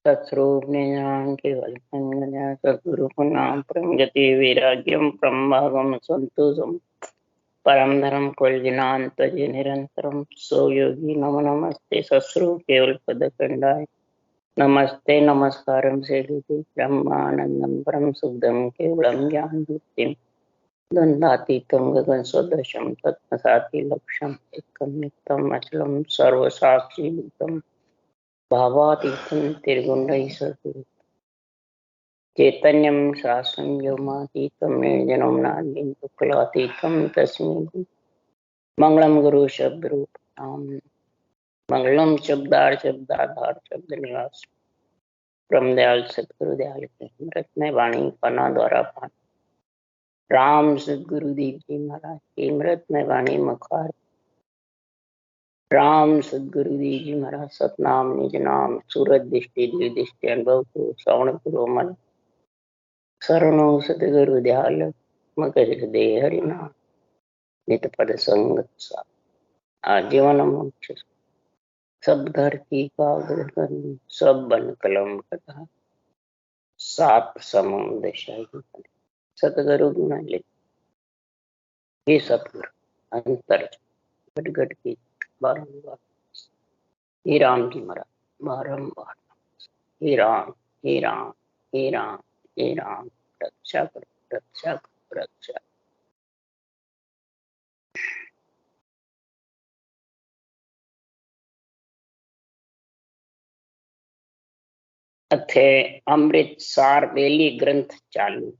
सत्स्वरूप निजान केवल सद्गुरु नाम प्रगति वैराग्यम ब्रह्मगम संतोषम परम धर्म कुलजिनान तजे निरंतरम सो योगी नमो नमस्ते सत्स्वरूप केवल पदखंडाय नमस्ते नमस्कारम से ब्रह्मानंदम परम शुद्धम केवलम ज्ञान मुक्तिम द्वंद्वातीतं गगन सदृशम तत्मसाति लक्ष्यम एकम नित्यम अचलम सर्वसाक्षी भूतम भावातीतं त्रिगुणैः चैतन्यं शास्त्रं व्योमातीतं निर्जनं नान्यं तुक्लातीतं तस्मै मंगलम गुरु शब्द रूप नाम मंगलम शब्दाधार शब्द निवास ब्रह्मदयाल सतगुरु दयाल के अमृत में वाणी पन्ना द्वारा पान राम सदगुरुदेव जी महाराज की अमृत में वाणी मखार राम सदगुरुदेव जी महाराज सतनाम निज नाम सूरत दृष्टि दृष्टि अनुभव को श्रवण गुरु मन शरणों सतगुरु दयाल मगज हृदय हरिनाम नित पद संगत आजीवन मोक्ष सब धरती कागज करनी सब बन कलम कथा सात समुद्र शाही सतगुरु गुण ले हे सतगुरु अंतर गट की बारंबार हे राम जी महाराज बारंबार हे राम हे राम हे राम हे राम रक्षा करो रक्षा करो रक्षा अथे अमृत सार बेली ग्रंथ चालू।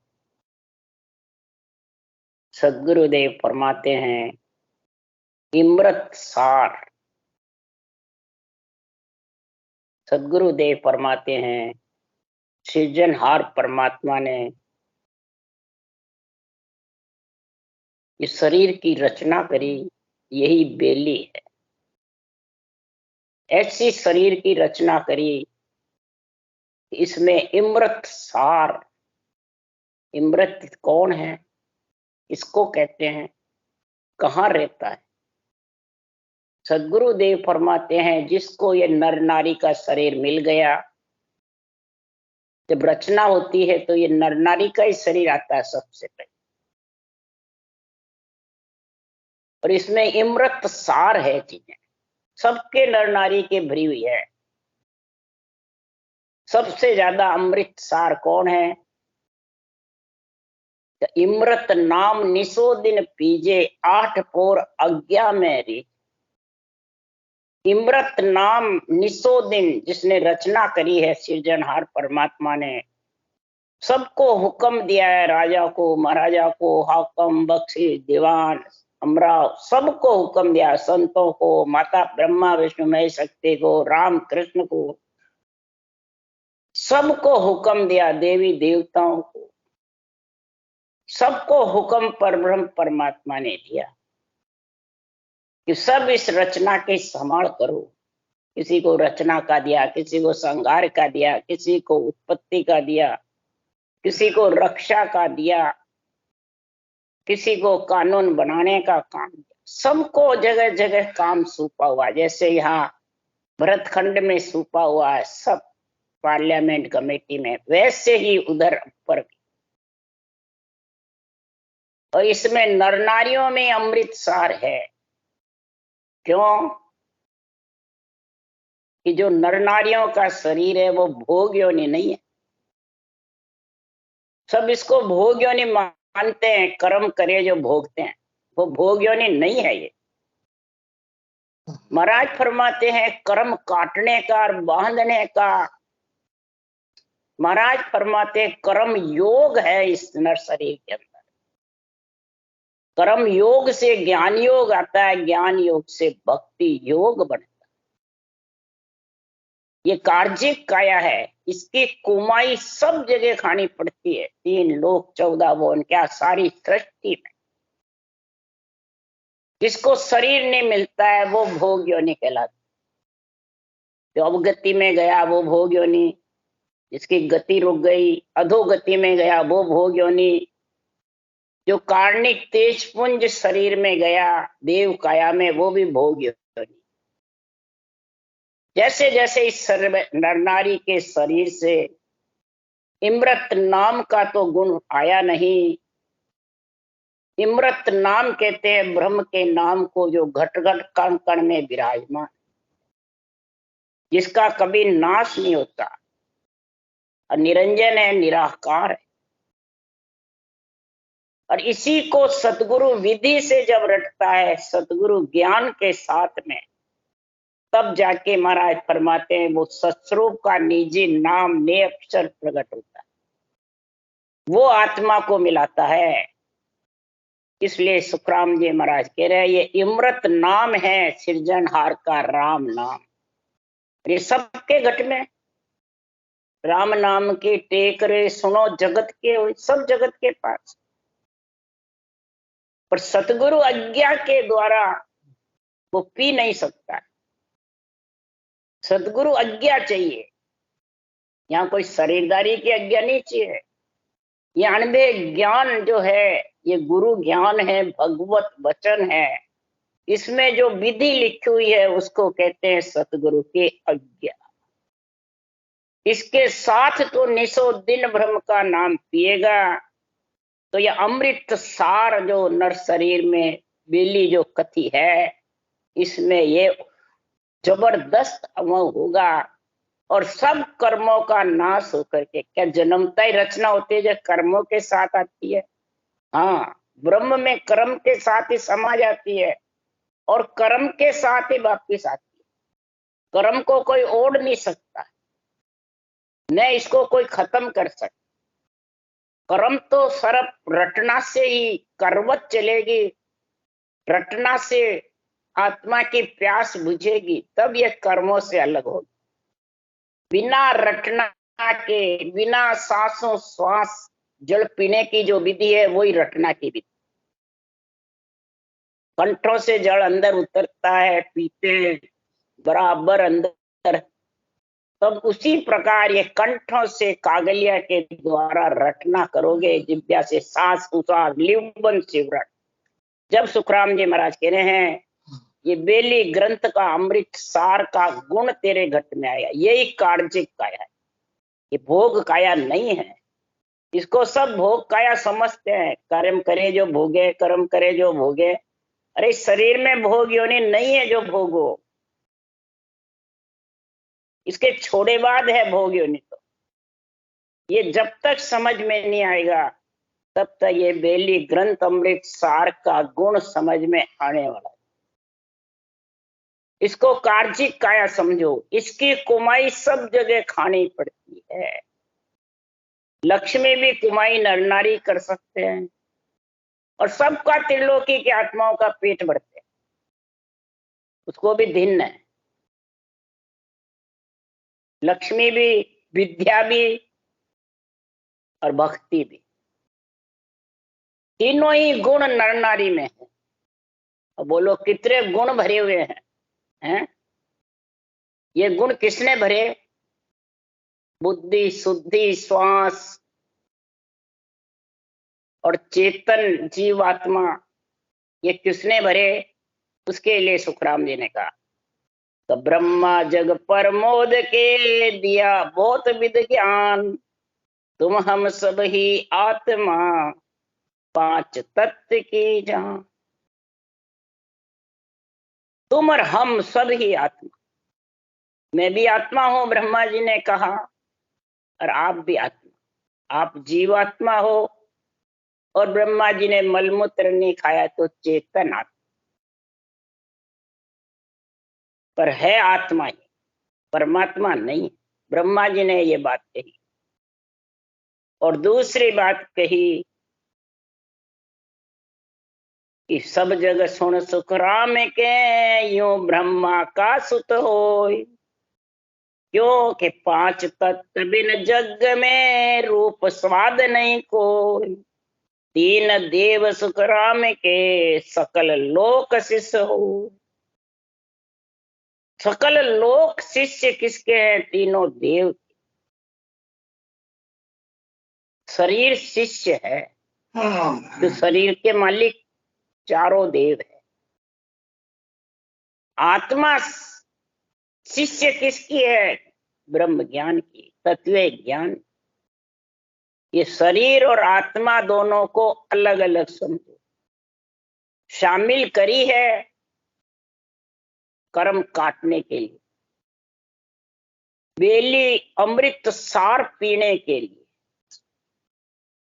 सदगुरुदेव फरमाते हैं अमृत सार। सदगुरुदेव फरमाते हैं सृजनहार परमात्मा ने इस शरीर की रचना करी, यही बेली है। ऐसी शरीर की रचना करी, इसमें अमृत सार। अमृत कौन है, इसको कहते हैं, कहाँ रहता है। सदगुरुदेव फरमाते हैं जिसको ये नर नारी का शरीर मिल गया, जब रचना होती है तो ये नर नारी का ही शरीर आता है सबसे पहले, और इसमें अमृत सार है। चीजें सबके नर नारी के भरी हुई है। सबसे ज्यादा अमृत सार कौन है, तो अमृत नाम निसो दिन पीजे 8 पोर अज्ञा में री। अमृत नाम निसो दिन जिसने रचना करी है, सृजनहार परमात्मा ने सबको हुक्म दिया है, राजा को, महाराजा को, हाकम, बख्शी, दीवान, अमराव, सबको हुक्म दिया, संतों को, माता ब्रह्मा विष्णु महेश शक्ति को, राम कृष्ण को, सबको हुक्म दिया, देवी देवताओं को, सबको हुक्म परब्रह्म परमात्मा ने दिया कि सब इस रचना के संभाल करो। किसी को रचना का दिया, किसी को संहार का दिया, किसी को उत्पत्ति का दिया, किसी को रक्षा का दिया, किसी को कानून बनाने का काम दिया। सबको जगह जगह काम सौंपा हुआ। जैसे यहाँ भरतखंड में सौंपा हुआ है सब पार्लियामेंट कमेटी में, वैसे ही उधर ऊपर। और इसमें नर नारियों में अमृत सार है। क्यों कि जो नर नारियों का शरीर है वो भोग योनि नहीं है। सब इसको भोग योनि मानते हैं, कर्म करे जो भोगते हैं, वो भोग योनि नहीं है। ये महाराज फरमाते हैं कर्म काटने का और बांधने का। महाराज फरमाते हैं कर्म योग है इस नर शरीर के अंदर। कर्म योग से ज्ञान योग आता है, ज्ञान योग से भक्ति योग बनता है। ये कार्जिक काया है, इसकी कुमाई सब जगह खानी पड़ती है। 3 लोक 14 भुवन, क्या सारी सृष्टि में। जिसको शरीर नहीं मिलता है वो भोग योनि कहलाता है। जो अवगति में गया वो भोग योनि, जिसकी गति रुक गई अधोगति में गया वो भोग योनि, जो कार्णिक तेजपुंज शरीर में गया देव काया में वो भी भोग योनि। जैसे जैसे इस नर नारी के शरीर से इमृत नाम का तो गुण आया नहीं। इमृत नाम कहते हैं ब्रह्म के नाम को, जो घट घट कण कण में विराजमान, जिसका कभी नाश नहीं होता, और निरंजन है, निराकार है। और इसी को सतगुरु विधि से जब रटता है, सतगुरु ज्ञान के साथ में, तब जाके महाराज फरमाते हैं वो सत्स्वरूप का निजी नाम ने अक्षर प्रकट होता है, वो आत्मा को मिलाता है। इसलिए सुखराम जी महाराज कह रहे हैं ये इमृत नाम है सृजनहार का राम नाम। ये सबके घट में राम नाम की टेक रे सुनो जगत के, सब जगत के पास, पर सतगुरु अज्ञा के द्वारा वो पी नहीं सकता। सतगुरु आज्ञा चाहिए, यहाँ कोई शरीरदारी की आज्ञा नहीं चाहिए। ये अनबे ज्ञान जो है, ये गुरु ज्ञान है, भगवत वचन है। इसमें जो विधि लिखी हुई है उसको कहते हैं सतगुरु की आज्ञा। इसके साथ तो निसो दिन ब्रह्म का नाम पिएगा तो ये अमृत सार जो नर शरीर में बेली जो कथी है, इसमें ये जबरदस्त अमोघ होगा। और सब कर्मों का नाश होकर के, क्या जन्मता ही रचना होती है जो कर्मों के साथ आती है? हाँ, ब्रह्म में कर्म के साथ ही समा जाती है और कर्म के साथ ही वापिस आती है। कर्म को कोई ओढ़ नहीं सकता, न इसको कोई खत्म कर सकता। कर्म तो सरप रटना से ही करवत चलेगी, रटना से आत्मा की प्यास बुझेगी, तब ये कर्मों से अलग होगी। बिना रटना के, बिना सांसों श्वास जल पीने की जो विधि है वही रटना की विधि। कंठों से जल अंदर उतरता है, पीते बराबर अंदर, तब उसी प्रकार ये कंठों से कागलिया के द्वारा रटना करोगे, जिब्या से सांस उसास लिवबन शिवरट। जब सुखराम जी महाराज कह रहे हैं ये बेली ग्रंथ का अमृत सार का गुण तेरे घट में आया, यही कार्जिक काया है, ये भोग काया नहीं है। इसको सब भोग काया समझते हैं, कर्म करे जो भोगे, कर्म करे जो भोगे। अरे शरीर में भोग योनि नहीं है जो भोगो, इसके छोड़े बाद है भोग योनि। तो ये जब तक समझ में नहीं आएगा तब तक ये बेली ग्रंथ अमृत सार का गुण समझ में आने वाला है। इसको कार्जिक काया समझो, इसकी कुमाई सब जगह खानी पड़ती है। लक्ष्मी भी कुमाई नर नारी कर सकते हैं, और सबका त्रिलोकी की आत्माओं का पेट भरते हैं, उसको भी धिन्न है। लक्ष्मी भी, विद्या भी और भक्ति भी, तीनों ही गुण नर नारी में है। और बोलो कितने गुण भरे हुए हैं? ये गुण किसने भरे? बुद्धि, शुद्धि, श्वास और चेतन जीवात्मा, ये किसने भरे? उसके लिए सुखराम जी ने कहा तो ब्रह्मा जग परमोद के दिया बहुत विद ज्ञान, तुम हम सब ही आत्मा पांच तत्व की जान। तुम और हम सब ही आत्मा, मैं भी आत्मा हूं ब्रह्मा जी ने कहा, और आप भी आत्मा, आप जीवात्मा हो, और ब्रह्मा जी ने मलमूत्र नहीं खाया तो चेतन आत्मा, पर है आत्मा ही, परमात्मा नहीं। ब्रह्मा जी ने ये बात कही। और दूसरी बात कही कि सब जग सुन सुख राम के, यूं ब्रह्मा का सुत हो। क्यों कि पांच तत्व बिन जग में रूप स्वाद नहीं कोई। तीन देव सुख राम के, सकल लोक शिष्य हो। सकल लोक शिष्य किसके हैं? तीनों देव। शरीर शिष्य है, तो शरीर के मालिक चारों देव है। आत्मा शिष्य किसकी है? ब्रह्म ज्ञान की, तत्व ज्ञान। ये शरीर और आत्मा दोनों को अलग अलग समझो, शामिल करी है कर्म काटने के लिए, बेली अमृत सार पीने के लिए।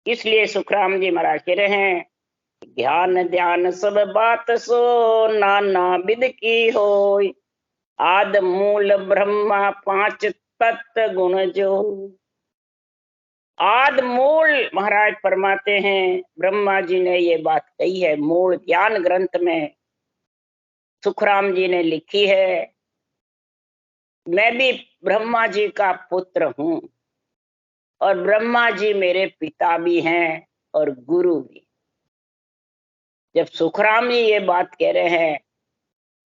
इसलिए सुखराम जी महाराज कह रहे हैं, ध्यान ध्यान सब बात सो, नाना विध की होय, आद मूल ब्रह्मा पांच तत्व गुण जो। आद मूल महाराज फरमाते हैं, ब्रह्मा जी ने ये बात कही है, मूल ज्ञान ग्रंथ में सुखराम जी ने लिखी है। मैं भी ब्रह्मा जी का पुत्र हूं और ब्रह्मा जी मेरे पिता भी हैं और गुरु भी। जब सुखराम जी ये बात कह रहे हैं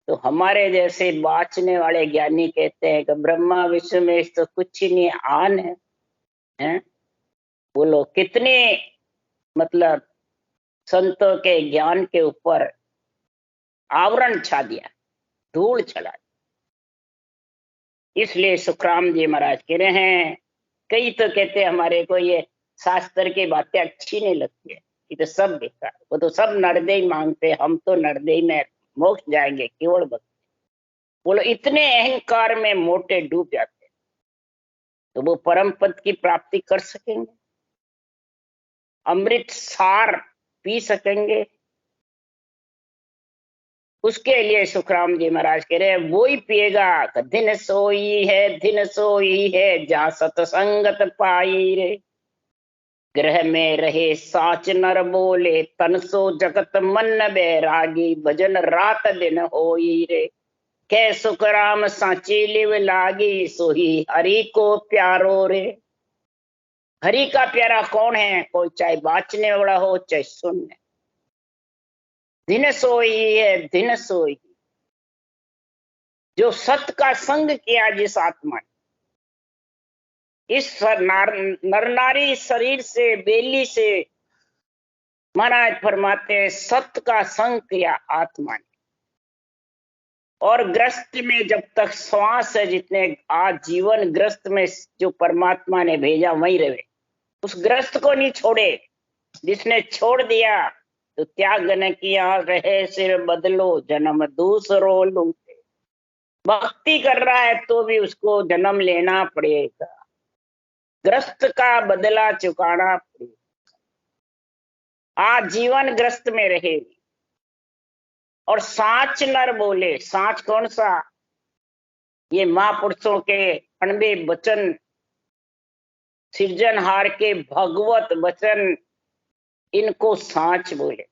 तो हमारे जैसे बाँचने वाले ज्ञानी कहते हैं कि ब्रह्मा विश्व में तो कुछ ही नहीं, आन है, हैं? बोलो कितने मतलब संतों के ज्ञान के ऊपर आवरण छा दिया, धूल चला। इसलिए सुखराम जी महाराज कह रहे हैं, कई तो कहते हैं हमारे को ये शास्त्र की बातें अच्छी नहीं लगती है, ये तो सब बेकार, वो तो सब नरदेही मांगते, हम तो नरदेही में मोक्ष जाएंगे केवल भक्ति। बोलो इतने अहंकार में मोटे डूब जाते हैं तो वो परम पद की प्राप्ति कर सकेंगे? अमृत सार पी सकेंगे? उसके लिए सुखराम जी महाराज कह रहे हैं, वो ही पिएगा। दिन सोई है, दिन सोई है, जा सतसंगत पाई रे, ग्रह में रहे साच नर बोले, तन सो जगत मन बैरागी, भजन रात दिन होई रे, कै सुखराम साची लिव लागी, सोही हरि को प्यारो रे। हरि का प्यारा कौन है? कोई चाहे बाँचने वाला हो चाहे सुनने। दिन सोई है, दिन सोई, जो सत का संग किया जिस आत्मा ने, इस नर नारी शरीर से, बेली से महाराज फरमाते हैं, सत का संग किया आत्मा ने, और ग्रस्त में जब तक श्वास है, जितने आज जीवन ग्रस्त में जो परमात्मा ने भेजा वहीं रहे, उस ग्रस्त को नहीं छोड़े। जिसने छोड़ दिया तो त्याग न किया, रहे सिर बदलो जन्म दूसरो लूटे। भक्ति कर रहा है तो भी उसको जन्म लेना पड़ेगा, ग्रस्त का बदला चुकाना पड़ेगा। आज जीवन ग्रस्त में रहे। और साच नर बोले, साच कौन सा? ये महापुरुषों के अनबे वचन, सृजनहार के भगवत वचन, इनको साच बोले।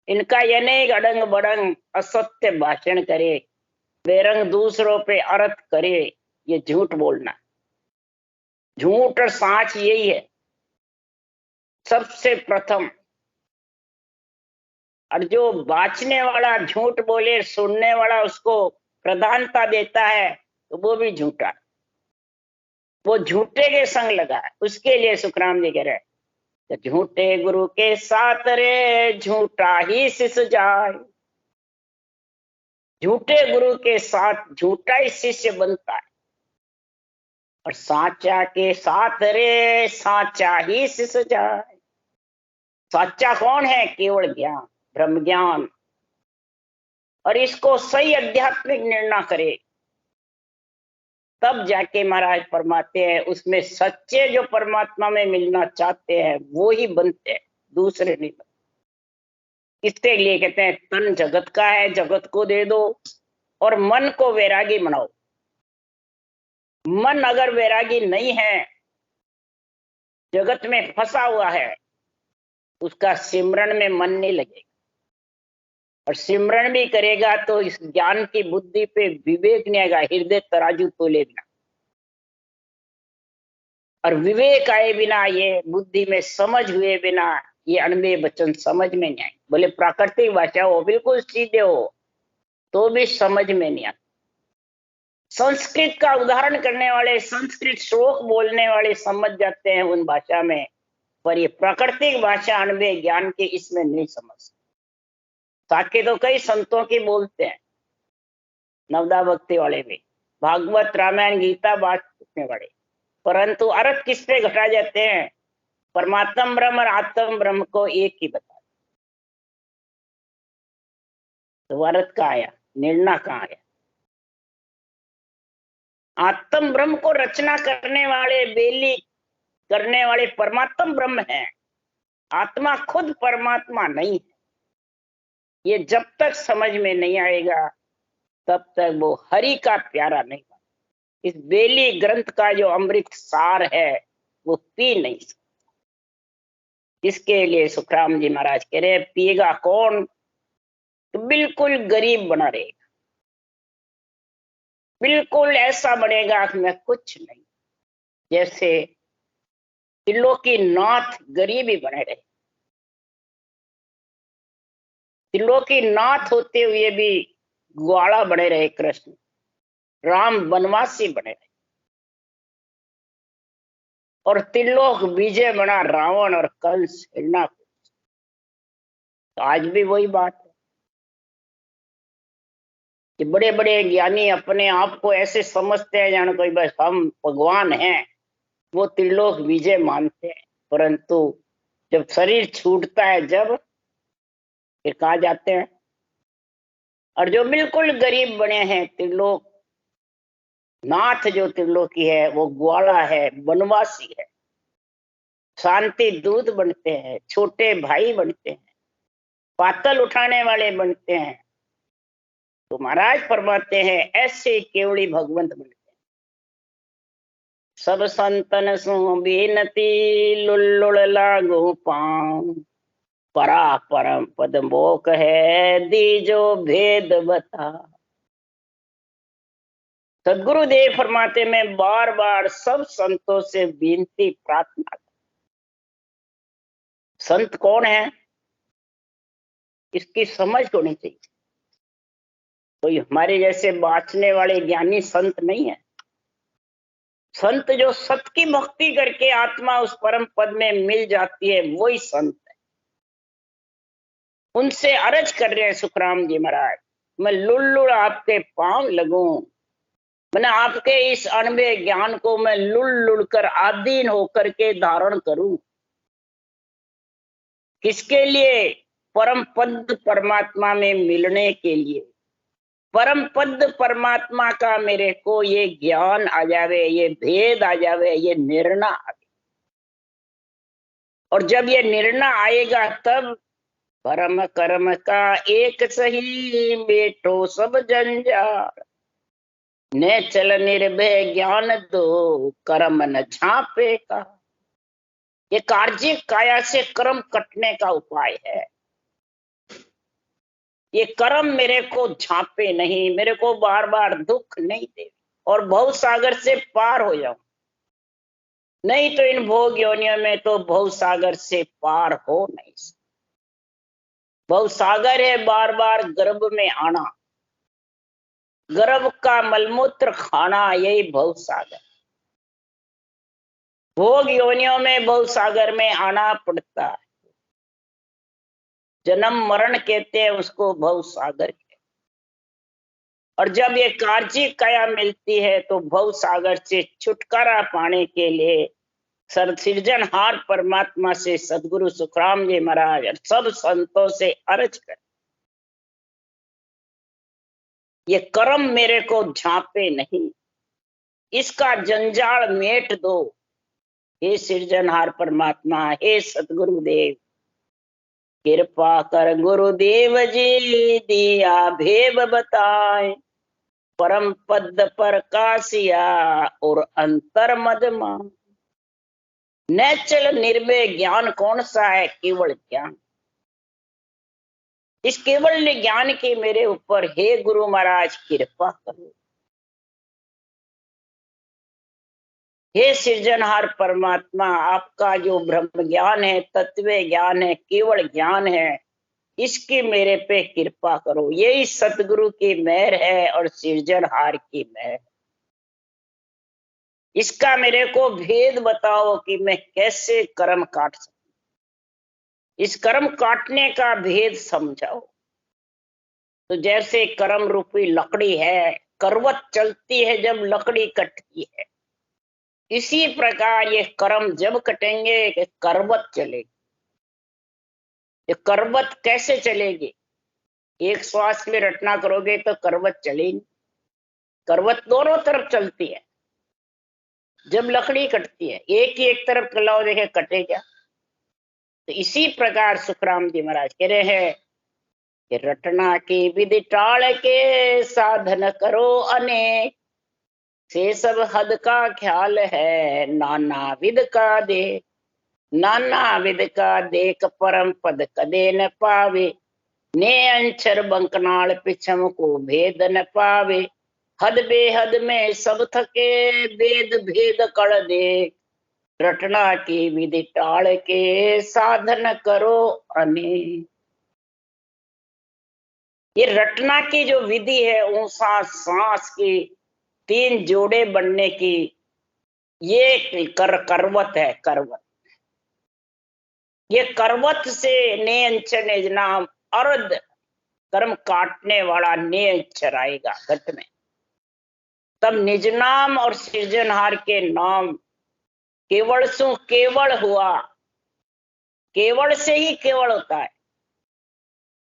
इनका ये नहीं अड़ंग बड़ंग असत्य भाषण करे, बेरंग दूसरों पे अर्थ करे, ये झूठ बोलना। झूठ और साच यही है सबसे प्रथम। और जो बाँचने वाला झूठ बोले, सुनने वाला उसको प्रधानता देता है, तो वो भी झूठा, वो झूठे के संग लगा है। उसके लिए सुखराम जी कह रहे हैं, झूठे गुरु के साथ रे, झूठा ही शिष्य जाए। झूठे गुरु के साथ झूठा ही शिष्य बनता है, और साचा के साथ रे, साचा ही शिष्य जाए। साचा कौन है? केवल ज्ञान, ब्रह्म ज्ञान। और इसको सही आध्यात्मिक निर्णय करे, तब जाके महाराज फरमाते हैं, उसमें सच्चे जो परमात्मा में मिलना चाहते हैं वो ही बनते हैं, दूसरे नहीं बनते। इसके लिए कहते हैं, तन जगत का है, जगत को दे दो, और मन को वैरागी बनाओ। मन अगर वैरागी नहीं है, जगत में फंसा हुआ है, उसका सिमरन में मन नहीं लगेगा। और सिमरन भी करेगा तो इस ज्ञान की बुद्धि पे विवेक नहीं आएगा, हृदय तराजू तोले बिना। और विवेक आए बिना, ये बुद्धि में समझ हुए बिना, ये अनबे वचन समझ में नहीं आए। बोले प्राकृतिक भाषा हो, बिल्कुल सीधे हो, तो भी समझ में नहीं आता। संस्कृत का उदाहरण करने वाले, संस्कृत श्लोक बोलने वाले समझ जाते हैं उन भाषा में, पर ये प्राकृतिक भाषा अनबे ज्ञान के इसमें नहीं समझ। साके तो कई संतों की बोलते हैं, नवदा भक्ति वाले में, भागवत रामायण गीता बात पूछने वाले, परंतु अर्थ किस पे घटा जाते हैं? परमात्म ब्रह्म और आत्म ब्रह्म को एक ही बता। तो अर्थ कहाँ आया, निर्णय कहाँ आया? आत्म ब्रह्म को रचना करने वाले, बेली करने वाले परमात्म ब्रह्म है। आत्मा खुद परमात्मा नहीं है। ये जब तक समझ में नहीं आएगा तब तक वो हरि का प्यारा नहीं बना। इस बेली ग्रंथ का जो अमृत सार है वो पी नहीं सकता। इसके लिए सुखराम जी महाराज कह रहे, पिएगा कौन? तो बिल्कुल गरीब बना रहेगा, बिल्कुल ऐसा बनेगा कि मैं कुछ नहीं, जैसे त्रिलोकी नाथ गरीब ही बने रहे। त्रिलोकी नाथ होते हुए भी ग्वाला बने रहे कृष्ण, राम वनवासी बने रहे, और त्रिलोक विजय बना रावण और कंस हिरना। तो आज भी वही बात है कि बड़े बड़े ज्ञानी अपने आप को ऐसे समझते हैं जानो कोई बस हम भगवान हैं, वो त्रिलोक विजय मानते हैं, परंतु जब शरीर छूटता है जब, फिर कहाँ जाते हैं? और जो बिल्कुल गरीब बने हैं, त्रिलोक नाथ जो त्रिलोकी है वो ग्वाला है, वनवासी है, शांति दूत बनते हैं, छोटे भाई बनते हैं, पातल उठाने वाले बनते हैं। तो महाराज फरमाते हैं ऐसे केवड़ी भगवंत बनते हैं। सब संतन सु बेनती, लुल्लुड़ लागो पाऊं, परा परम पद मोक है, दीजो भेद बता। सदगुरुदेव फरमाते, मैं बार बार सब संतों से विनती प्रार्थना। संत कौन है इसकी समझ होनी चाहिए। कोई हमारे जैसे बाँचने वाले ज्ञानी संत नहीं है। संत जो सत की भक्ति करके आत्मा उस परम पद में मिल जाती है, वही संत है। उनसे अर्ज कर रहे हैं सुखराम जी महाराज, मैं लुल्लुड़ आपके पांव लगूं, मैंने आपके इस अनबे ज्ञान को मैं लुल्लुड़ कर आधीन होकर के धारण करूं। किसके लिए? परम पद परमात्मा में मिलने के लिए। परम पद परमात्मा का मेरे को ये ज्ञान आ जावे, ये भेद आ जावे, ये निर्णय आ जावे। और जब ये निर्णय आएगा तब परम कर्म का एक सही, बेटो सब जंजाल, ने चल निर्भय ज्ञान दो, कर्म न झांपे का। ये कार्य काया से कर्म कटने का उपाय है। ये कर्म मेरे को झांपे नहीं, मेरे को बार बार दुख नहीं दे, और भव सागर से पार हो जाऊं। नहीं तो इन भोग योनियों में तो भव सागर से पार हो नहीं सकता। भव सागर है बार बार गर्भ में आना, गर्भ का मलमूत्र खाना, यही भव सागर। भोग योनियों में भव सागर में आना पड़ता है। जन्म मरण कहते हैं उसको भव सागर के। और जब ये कार्य काया मिलती है तो भव सागर से छुटकारा पाने के लिए सृजनहार परमात्मा से सदगुरु सुखराम जी महाराज और सब संतों से अर्ज कर, ये कर्म मेरे को झांपे नहीं, इसका जंजाल मेट दो। हे सृजनहार परमात्मा, हे सदगुरुदेव, कृपा कर गुरुदेव जी, दिया भेद बताए, परम पद पर कासिया और अंतर मदमा। नेचल निर्भय ज्ञान कौन सा है? केवल ज्ञान। इस केवल ज्ञान की मेरे ऊपर हे गुरु महाराज कृपा करो। हे सृजनहार परमात्मा, आपका जो ब्रह्म ज्ञान है, तत्व ज्ञान है, केवल ज्ञान है, इसकी मेरे पे कृपा करो। यही सतगुरु की मेहर है और सृजनहार की मेहर। इसका मेरे को भेद बताओ कि मैं कैसे कर्म काट सकूं। इस कर्म काटने का भेद समझाओ। तो जैसे कर्म रूपी लकड़ी है, करवत चलती है जब लकड़ी कटती है, इसी प्रकार ये कर्म जब कटेंगे कि करवत चलेगी। ये करवत कैसे चलेगी? एक श्वास में रटना करोगे तो करवत चलेगी। करवत दोनों तरफ चलती है जब लकड़ी कटती है, एक ही एक तरफ कलाओ देखे कटे क्या। तो इसी प्रकार सुखराम जी महाराज कह रहे हैं कि रटना की विधि टाल के साधन करो अनेक, से सब हद का ख्याल है नाना विध का दे। नाना विध का देख परम पद कदे न पावे, ने अंचर बंकनाल पिछम को भेद न पावे। हद बेहद में सब थके वेद भेद कड़ दे, रटना की विधि टाल के साधन करो अनेक। ये रटना की जो विधि है, ऊंसा सांस की तीन जोड़े बनने की, ये करवत है। करवत, ये करवत से ने अंचर ने नाम अर्ध कर्म काटने वाला ने अक्षर आएगा घट में, तब निज नाम और सृजनहार के नाम केवल सु केवल हुआ। केवल से ही केवल होता है।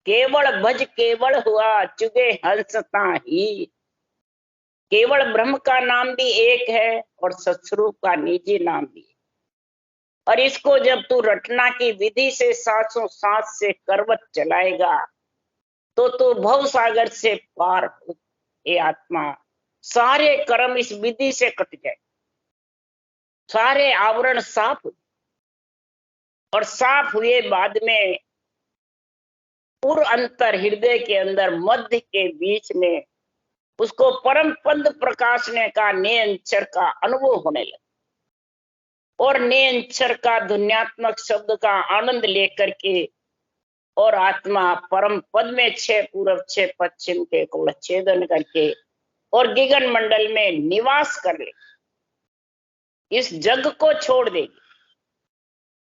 केवल भज केवल हुआ चुगे हंसता ही। केवल ब्रह्म का नाम भी एक है और सत्स्वरूप का निजी नाम भी है। और इसको जब तू रटना की विधि से सांसों सांस से करवत चलाएगा तो तू भव सागर से पार हो। ये आत्मा, सारे कर्म इस विधि से कट जाए, सारे आवरण साफ हो, और साफ हुए बाद में पूर्व अंतर हृदय के अंदर मध्य के बीच में उसको परम पद प्रकाशने का नियंचर का अनुभव होने लगा। और नियंचर का ध्वन्यात्मक शब्द का आनंद लेकर के और आत्मा परम पद में छह पूर्व छह पश्चिम के कुल छेदन करके और गिगन मंडल में निवास कर ले, इस जग को छोड़ देगी।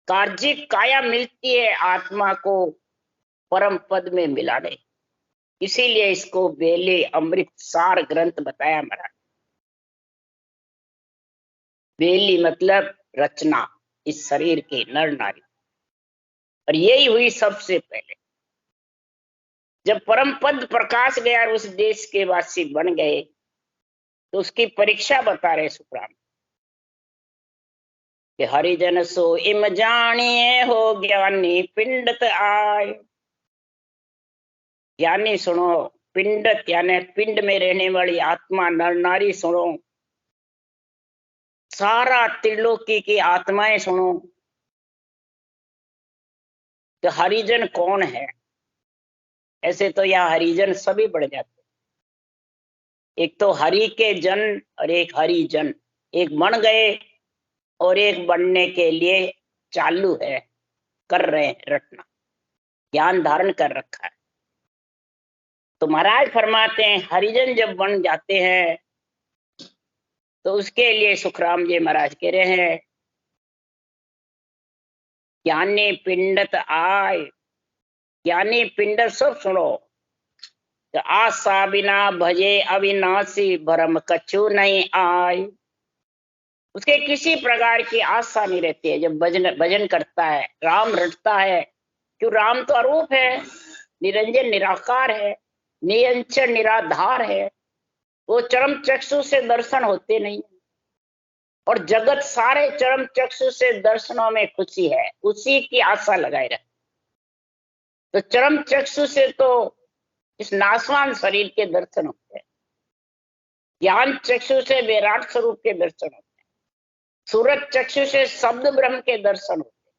कार्जिक काया मिलती है आत्मा को परम पद में मिलाने, इसीलिए इसको बेले अमृत सार ग्रंथ बताया महाराज। बेली मतलब रचना इस शरीर के नर नारी, और यही हुई सबसे पहले जब परम पद प्रकाश गया और उस देश के वासी बन गए, तो उसकी परीक्षा बता रहे सुखराम कि हरिजन सो इम जानिए हो ज्ञानी पिंडत आय। ज्ञानी सुनो, पिंडत यानी पिंड में रहने वाली आत्मा नर नारी सुनो, सारा त्रिलोकी की आत्माएं सुनो। तो हरिजन कौन है? ऐसे तो यहाँ हरिजन सभी बढ़ जाते, एक तो हरि के जन और एक हरिजन, एक बन गए और एक बनने के लिए चालू है, कर रहे हैं, रटना ज्ञान धारण कर रखा है। तो महाराज फरमाते हैं हरिजन जब बन जाते हैं तो उसके लिए सुखराम जी महाराज कह रहे हैं ज्ञानी पिंडत आय। ज्ञानी पिंड सब सुनो, तो आशा बिना भजे अविनाशी भरम कछु नहीं आय। उसके किसी प्रकार की आशा नहीं रहती है जब भजन भजन करता है, राम रटता है। क्यों? राम तो अरूप है, निरंजन निराकार है, निरंचर निराधार है, वो चरम चक्षु से दर्शन होते नहीं, और जगत सारे चरम चक्षु से दर्शनों में खुशी है, उसी की आशा लगाए रहे। तो चरम चक्षु से तो इस नाशवान शरीर के दर्शन होते हैं, ज्ञान चक्षु से विराट स्वरूप के दर्शन होते हैं, सूरज चक्षु से शब्द ब्रह्म के दर्शन होते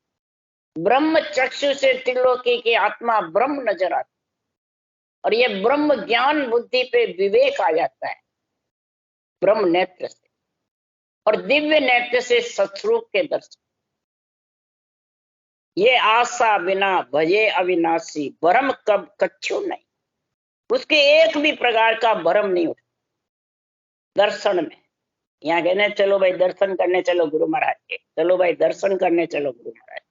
हैं, ब्रह्म चक्षु से त्रिलोकी की आत्मा ब्रह्म नजर आती, और ये ब्रह्म ज्ञान बुद्धि पे विवेक आ जाता है ब्रह्म नेत्र से, और दिव्य नेत्र से सत्स्वरूप के दर्शन। ये आशा बिना भजे अविनाशी भरम कब कछु नहीं, उसके एक भी प्रकार का भरम नहीं उठा दर्शन में। यहाँ कहने चलो भाई दर्शन करने चलो गुरु महाराज के, चलो भाई दर्शन करने चलो गुरु महाराज।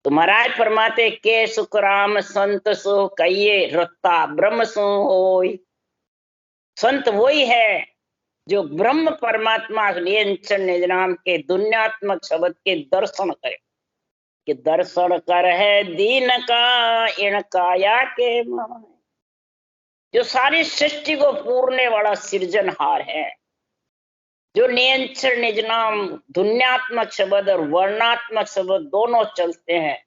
तो महाराज फरमाते के सुखराम संत सो कहिए रत्ता ब्रह्म सो होय। संत वही है जो ब्रह्म परमात्मा नियंत्रण निज नाम के दुन्यात्मक शब्द के दर्शन करे, कि दर्शन कर है दीन का इन काया के मान। जो सारी सृष्टि को पूरने वाला सृजनहार है, जो नियंत्रण निज नाम दुन्यात्मक शब्द और वर्णात्मक शब्द दोनों चलते हैं,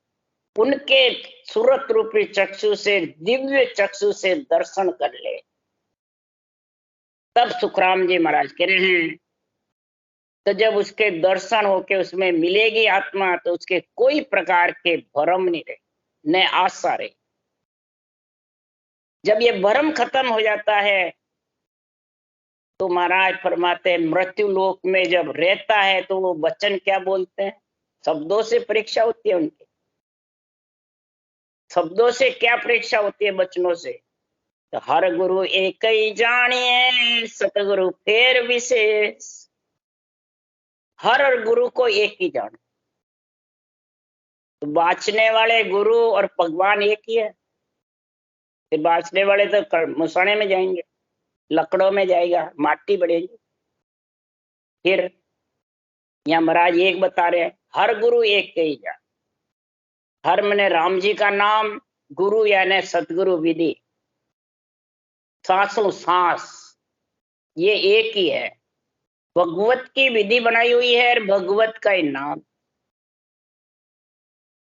उनके सूरत रूपी चक्षु से, दिव्य चक्षु से दर्शन कर ले। तब सुखराम जी महाराज कह रहे हैं, तो जब उसके दर्शन होके उसमें मिलेगी आत्मा, तो उसके कोई प्रकार के भ्रम नहीं रहे, न आशा रहे। जब ये भ्रम खत्म हो जाता है तो महाराज फरमाते मृत्यु लोक में जब रहता है तो वो वचन क्या बोलते हैं, शब्दों से परीक्षा होती है उनकी। शब्दों से क्या परीक्षा होती है, वचनों से। तो हर गुरु एक ही जानिए सतगुरु फेर विशेष। हर गुरु को एक ही जानो। तो बाँचने वाले गुरु और भगवान एक ही है। फिर बाँचने वाले तो मुसाने में जाएंगे, लकड़ों में जाएगा, माटी बढ़ेगी। फिर यहाँ महाराज एक बता रहे हैं, हर गुरु एक के ही जान। हर मैंने राम जी का नाम, गुरु यानी सतगुरु विधि, सांसों सांस ये एक ही है। भगवत की विधि बनाई हुई है और भगवत का ही नाम।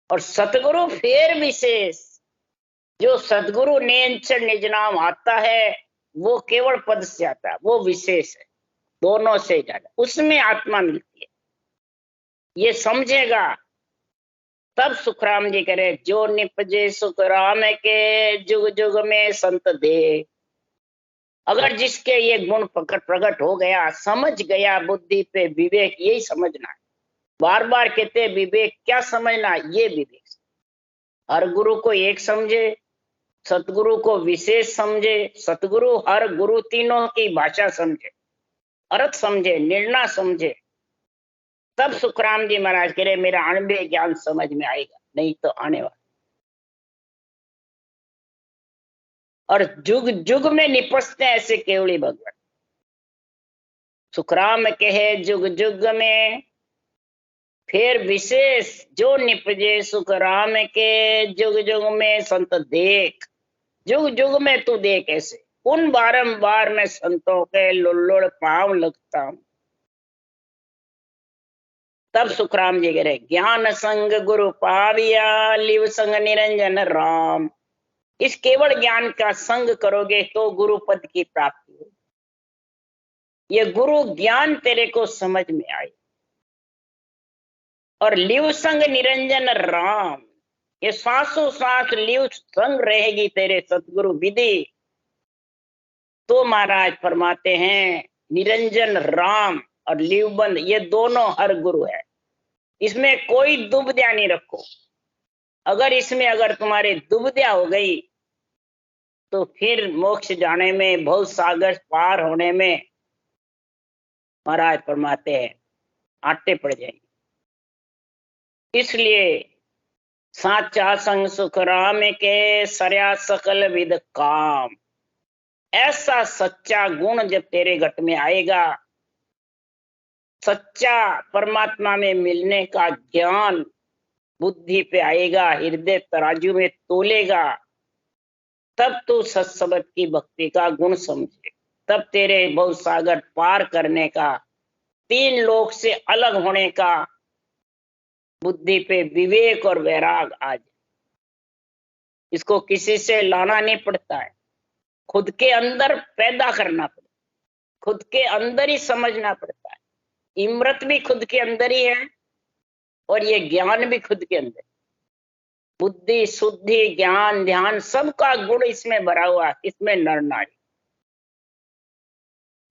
और सतगुरु फेर विशेष, जो सतगुरु नियंत्रण निज नाम आता है वो केवल पद से आता है, वो विशेष है, दोनों से ज्यादा उसमें आत्मा मिलती है। ये समझेगा तब सुखराम जी करे, जो निपजे सुखराम के जुग जुग में संत दे। अगर जिसके ये गुण प्रकट हो गया, समझ गया, बुद्धि पे विवेक, यही समझना है। बार बार कहते विवेक, क्या समझना, ये विवेक। हर गुरु को एक समझे, सतगुरु को विशेष समझे, सतगुरु हर गुरु तीनों की भाषा समझे, अर्थ समझे, निर्णय समझे। तब सुखराम जी महाराज कह रहे मेरा अणुभव ज्ञान समझ में आएगा, नहीं तो आने वाला। और जुग जुग में निपसते ऐसे केवली भगवान। सुखराम कहे जुग जुग में फिर विशेष, जो निपजे सुखराम के जुग जुग में संत देख। जुग जुग में तू देख ऐसे, उन बारंबार मैं संतों के लुल्लुड़ पांव लगता हूं। तब सुखराम जी कह रहे ज्ञान संग गुरु पाविया, लिव संग निरंजन राम। इस केवल ज्ञान का संग करोगे तो गुरु पद की प्राप्ति हो। ये गुरु ज्ञान तेरे को समझ में आए। और लिव संग निरंजन राम, ये सांसों सांस लिव संग रहेगी तेरे सतगुरु विधि। तो महाराज फरमाते हैं निरंजन राम और लिवबंद ये दोनों हर गुरु है। इसमें कोई दुविधा नहीं रखो। अगर इसमें अगर तुम्हारी दुविधा हो गई तो फिर मोक्ष जाने में, भव सागर पार होने में महाराज फरमाते हैं आटे पड़ जाएंगे। इसलिए साचा संग सुख राम के सरया सकल विद काम। ऐसा सच्चा गुण जब तेरे घट में आएगा, सच्चा परमात्मा में मिलने का ज्ञान बुद्धि पे आएगा, हृदय तराजू में तोलेगा, तब तू सत्सबद की भक्ति का गुण समझे। तब तेरे भव सागर पार करने का, तीन लोक से अलग होने का बुद्धि पे विवेक और वैराग आ जाए। इसको किसी से लाना नहीं पड़ता है, खुद के अंदर पैदा करना पड़ता है, खुद के अंदर ही समझना पड़ता है। इमरत भी खुद के अंदर ही है और ये ज्ञान भी खुद के अंदर। बुद्धि शुद्धि ज्ञान ध्यान सबका गुण इसमें भरा हुआ, इसमें नर नारी।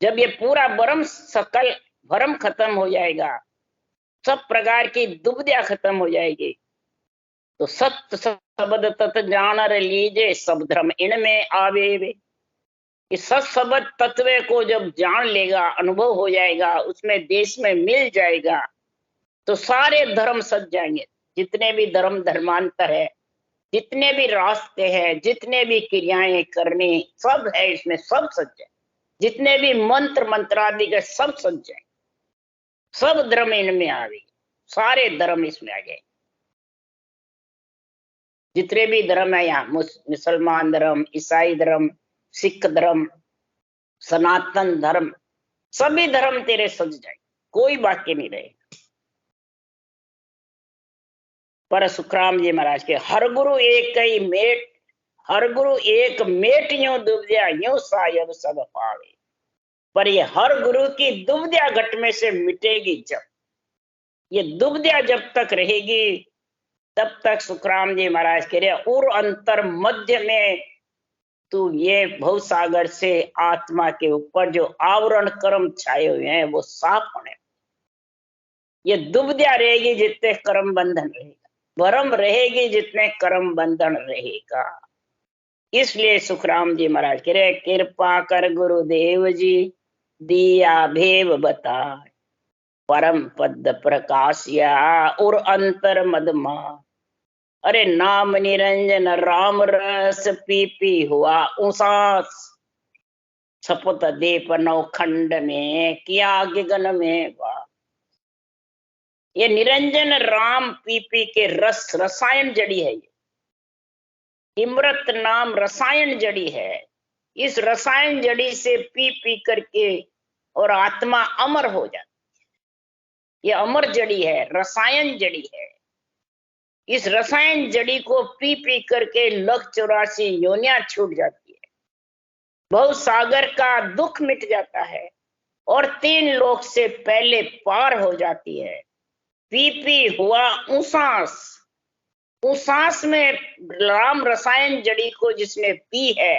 जब ये पूरा भरम खत्म हो जाएगा, सब प्रकार की दुविधा खत्म हो जाएगी, तो सत्य शब्द तत् जानर लीजे, सब धर्म इनमें आवे। इस सत्सबद तत्व को जब जान लेगा, अनुभव हो जाएगा, उसमें देश में मिल जाएगा, तो सारे धर्म सज जाएंगे। जितने भी धर्म धर्मांतर है, जितने भी रास्ते हैं, जितने भी क्रियाएं करनी, सब है इसमें, सब सच है। जितने भी मंत्र मंत्रादि के सब सच है, सब धर्म इनमें आ गए, सारे धर्म इसमें आ गए। जितने भी धर्म है यहाँ, मुसलमान धर्म, ईसाई धर्म, सिख धर्म, सनातन धर्म, सभी धर्म तेरे सज जाए, कोई बाकी नहीं रहे। पर सुखराम जी महाराज के हर गुरु एक ही मेट, हर गुरु एक मेट यूं दुबद्या यूं सायब सब पावे। पर ये हर गुरु की दुबद्या घट में से मिटेगी जब, ये दुबद्या जब तक रहेगी तब तक सुखराम जी महाराज कह रहे और अंतर मध्य में तू ये भव सागर से आत्मा के ऊपर जो आवरण कर्म छाए हुए हैं वो साफ होने, ये दुबद्या रहेगी जितने कर्म बंधन रहेगा, भरम रहेगी जितने कर्म बंधन रहेगा। इसलिए सुखराम जी महाराज कह रहे कृपा कर गुरुदेव जी दिया भेव बताए, परम पद प्रकाशिया और अंतर मदमा। अरे नाम निरंजन राम रस पी पी हुआ उसास, सपुत दीप नौखंड में किया गगन में वास। ये निरंजन राम पी पी के रस, रसायन जड़ी है, ये इमृत नाम रसायन जड़ी है। इस रसायन जड़ी से पी पी करके और आत्मा अमर हो जाती है। ये अमर जड़ी है, रसायन जड़ी है। इस रसायन जड़ी को पी पी करके 1,84 योनियां छूट जाती है, भव सागर का दुख मिट जाता है और 3 लोक से पहले पार हो जाती है। पी पी हुआ उसास, उसास में राम रसायन जड़ी को जिसने पी है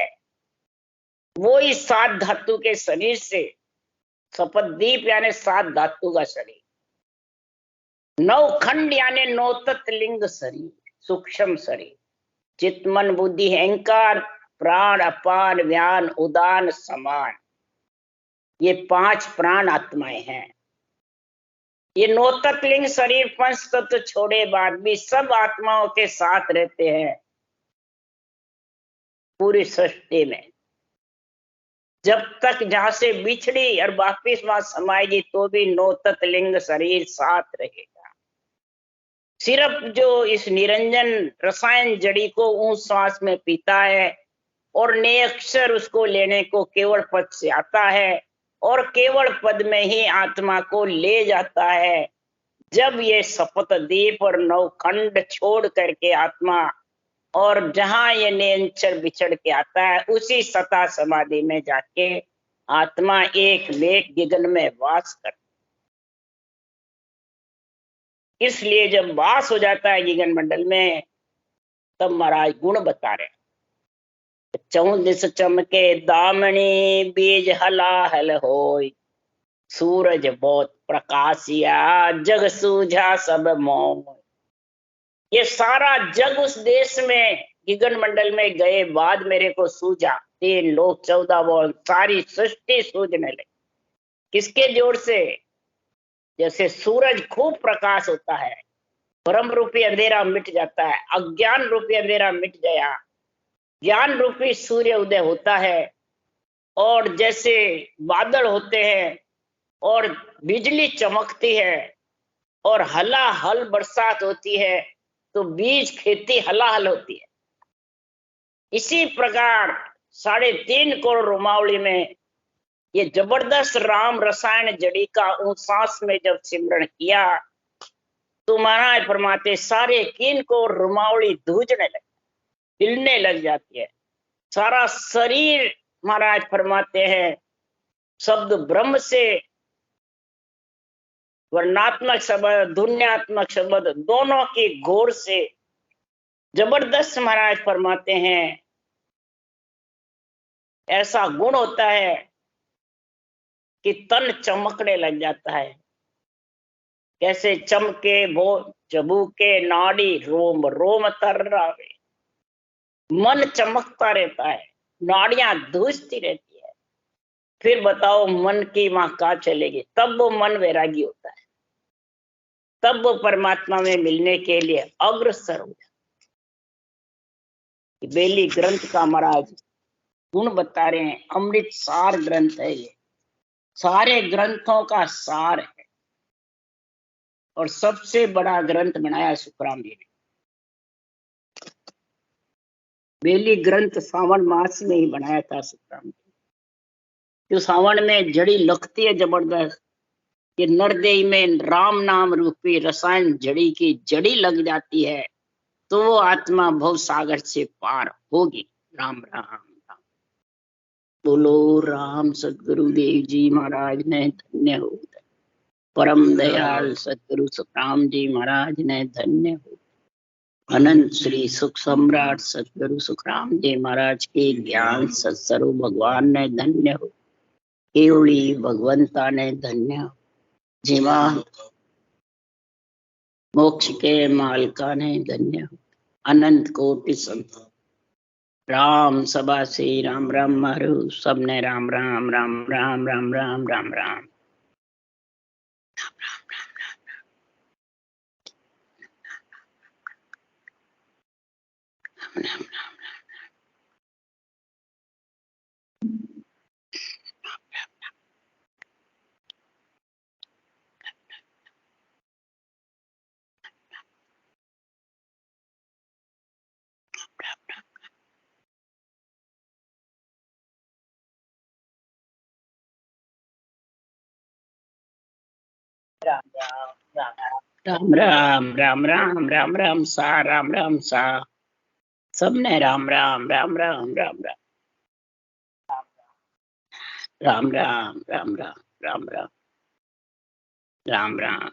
वो इस 7 धातु के शरीर से, सपददीप यानी 7 धातु का शरीर, 9 खंड यानी 9 तत्लिंग शरीर, सूक्ष्म शरीर, चित्त मन बुद्धि अहंकार प्राण अपान व्यान उदान समान, ये 5 प्राण आत्माएं हैं। ये 9 तत्लिंग शरीर 5 तत्व छोड़े बाद भी सब आत्माओं के साथ रहते हैं पूरी सृष्टि में। जब तक जहां से बिछड़ी और वापिस वहां समाएगी तो भी 9 तत्लिंग शरीर साथ रहेगा। सिर्फ जो इस निरंजन रसायन जड़ी को ऊंच श्वास में पीता है और नेक्षर उसको लेने को केवल पद से आता है और केवल पद में ही आत्मा को ले जाता है। जब ये सपतदीप और 9 खंड छोड़ करके आत्मा और जहां ये नेंचर बिछड़ के आता है उसी सता समाधि में जाके आत्मा एक मेघ गगन में वास करता। इसलिए जब वास हो जाता है गगन मंडल में तब महाराज गुण बता रहे, 14 चमके दामनी बीज हलाहल होय, सूरज बहुत प्रकाशिया जग सूझा सब मोह। ये सारा जग उस देश में गगन मंडल में गए बाद मेरे को सूझा, 3 लोक 14 बोल सारी सृष्टि सूझने लगी। किसके जोर से? जैसे सूरज खूब प्रकाश होता है, ब्रह्म रूपी अंधेरा मिट जाता है, अज्ञान रूपी अंधेरा मिट गया, ज्ञान रूपी सूर्य उदय होता है। और जैसे बादल होते हैं और बिजली चमकती है और हलाहल बरसात होती है तो बीज खेती हलाहल होती है। इसी प्रकार 3.5 करोड़ रोमावली में ये जबरदस्त राम रसायन जड़ी का उस सांस में जब सिमरण किया तो महाराज फरमाते सारे 3 करोड़ रोमावली धूजने लगे, हिलने लग जाती है, सारा शरीर महाराज फरमाते हैं शब्द ब्रह्म से वर्णात्मक शब्द ध्वन्यात्मक शब्द दोनों की घोर से जबरदस्त महाराज फरमाते हैं ऐसा गुण होता है कि तन चमकने लग जाता है। कैसे चमके वो चबूके नाड़ी रोम रोम तर्रावे, मन चमकता रहता है, नाड़ियां धूसती रहती है। फिर बताओ मन की मां कहाँ चलेगी? तब वो मन वैरागी होता है। तब वो परमात्मा में मिलने के लिए अग्रसर हो जाए। बेली ग्रंथ का महाराज गुण बता रहे हैं, अमृत सार ग्रंथ है ये, सारे ग्रंथों का सार है और सबसे बड़ा ग्रंथ बनाया सुखराम जी ने। बेली ग्रंथ सावन मास में ही बनाया था सुखराम जी। जो सावन में जड़ी लगती है जबरदस्त, ये नरदेही में राम नाम रूपी रसायन जड़ी की जड़ी लग जाती है तो वो आत्मा भव सागर से पार होगी। राम राम राम। बोलो राम सदगुरुदेव जी महाराज ने धन्य हो। परम दयाल सदगुरु सुखराम जी महाराज ने धन्य हो। अनंत श्री सुख सम्राट सदगुरु सुखराम जी महाराज के ज्ञान सत्सरु भगवान ने धन्य हो। केवली भगवंता ने धन्य हो। जीवा मोक्ष के मालका ने धन्य हो। अनंत कोटि संत राम सभा से राम राम मारू सबने राम राम राम राम राम राम राम राम। राम राम राम राम राम राम सा राम राम सा सबने राम राम राम राम राम राम राम राम राम राम राम राम राम राम।